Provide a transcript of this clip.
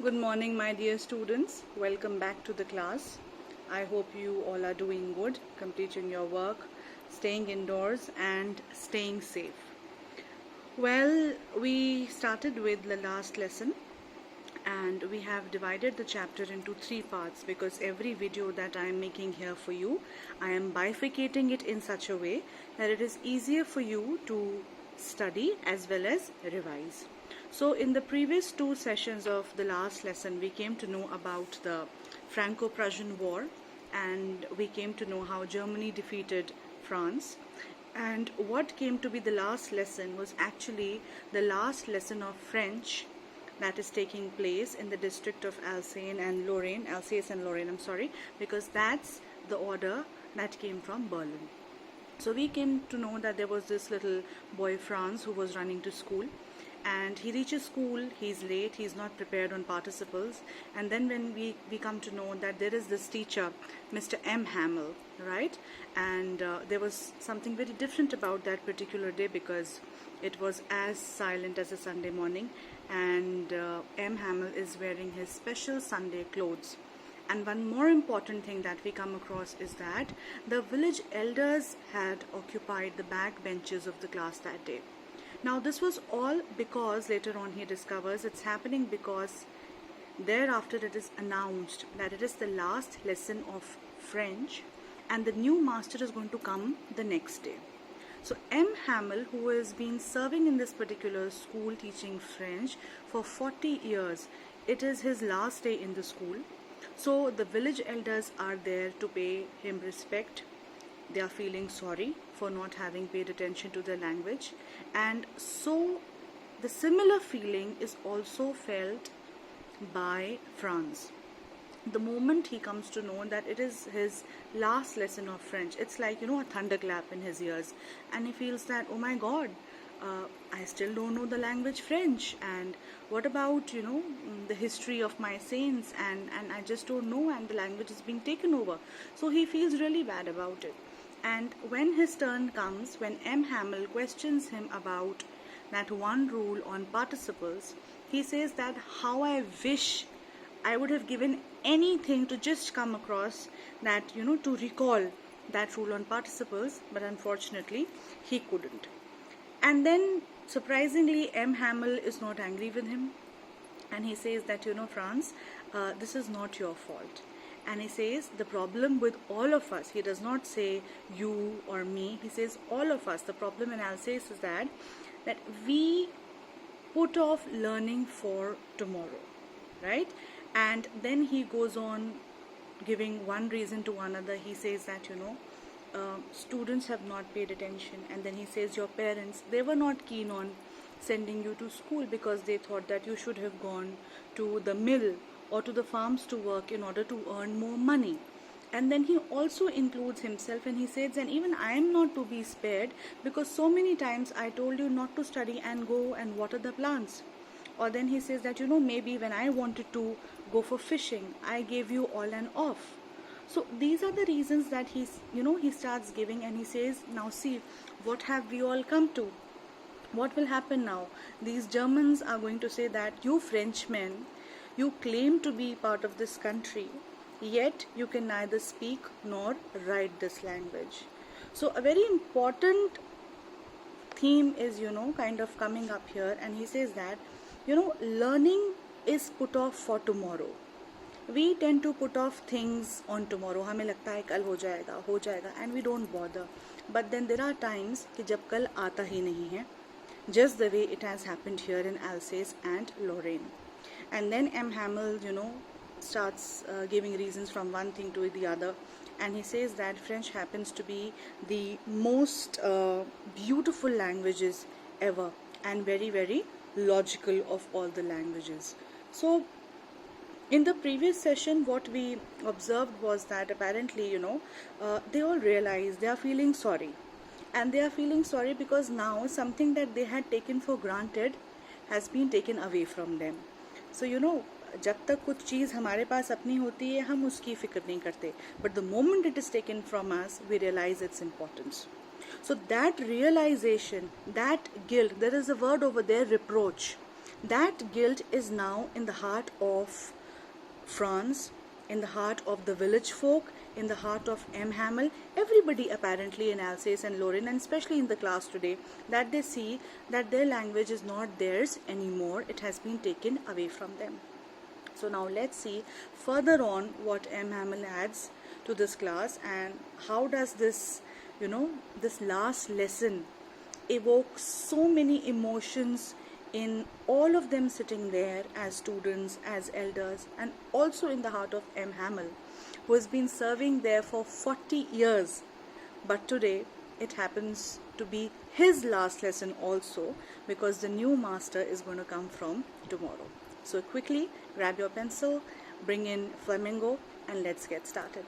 Good morning, my dear students. Welcome back to the class. I hope you all are doing good, completing your work, staying indoors, and staying safe. Well, we started with the last lesson, and we have divided the chapter into 3 parts because every video that I am making here for you, I am bifurcating it in such a way that it is easier for you to study as well as revise. So in the previous 2 sessions of the last lesson, we came to know about the Franco-Prussian War, and we came to know how Germany defeated France. And what came to be the last lesson was actually the last lesson of French that is taking place in the district of Alsace and Lorraine, because that's the order that came from Berlin. So we came to know that there was this little boy Franz who was running to school, and he reaches school, he's late, he's not prepared on participles, and then when we come to know that there is this teacher, Mr. M. Hamel, right? And there was something very different about that particular day because it was as silent as a Sunday morning, and M. Hamel is wearing his special Sunday clothes. And one more important thing that we come across is that the village elders had occupied the back benches of the class that day. Now this was all because later on he discovers it's happening because thereafter it is announced that it is the last lesson of French and the new master is going to come the next day. So M. Hamel, who has been serving in this particular school teaching French for 40 years, it is his last day in the school. So the village elders are there to pay him respect. They are feeling sorry for not having paid attention to their language, and so the similar feeling is also felt by Franz. The moment he comes to know that it is his last lesson of French, it's like, a thunderclap in his ears, and he feels that, oh my God, I still don't know the language French, and what about the history of my saints, and I just don't know, and the language is being taken over. So he feels really bad about it. And when his turn comes, when M. Hamel questions him about that one rule on participles, he says that how I wish I would have given anything to just come across that, to recall that rule on participles, but unfortunately he couldn't. And then surprisingly, M. Hamel is not angry with him, and he says that, Franz, this is not your fault. And he says the problem with all of us, he does not say you or me, he says all of us, the problem in Alsace is that we put off learning for tomorrow, right? And then he goes on giving one reason to another. He says that students have not paid attention, and then he says your parents, they were not keen on sending you to school because they thought that you should have gone to the mill or to the farms to work in order to earn more money. And then he also includes himself, and he says, and even I am not to be spared because so many times I told you not to study and go and water the plants. Or then he says that maybe when I wanted to go for fishing, I gave you all an off. So these are the reasons that he starts giving, and he says, now see, what have we all come to? What will happen now? These Germans are going to say that you Frenchmen, you claim to be part of this country, yet you can neither speak nor write this language. So a very important theme is, kind of coming up here, and he says that, learning is put off for tomorrow. We tend to put off things on tomorrow. हमें लगता है कल हो जाएगा, and we don't bother. But then there are times कि जब कल आता ही नहीं है, just the way it has happened here in Alsace and Lorraine. And then M. Hamel, starts giving reasons from one thing to the other, and he says that French happens to be the most beautiful languages ever, and very, very logical of all the languages. So in the previous session, what we observed was that apparently, they all realize they are feeling sorry. And they are feeling sorry because now something that they had taken for granted has been taken away from them. So, जब तक कुछ चीज़ हमारे पास अपनी होती है, हम उसकी फिक्र नहीं करते. But the moment it is taken from us, we realize its importance. So that realization, that guilt, there is a word over there, reproach. That guild is now in the heart of France, in the heart of the village folk, in the heart of M. Hamel, everybody apparently in Alsace and Lorraine, and especially in the class today, that they see that their language is not theirs anymore, it has been taken away from them. So now let's see further on what M. Hamel adds to this class, and how does this, this last lesson evoke so many emotions in all of them sitting there as students, as elders, and also in the heart of M. Hamel, who has been serving there for 40 years. But today it happens to be his last lesson also, because the new master is going to come from tomorrow. So quickly grab your pencil, bring in Flamingo, and let's get started.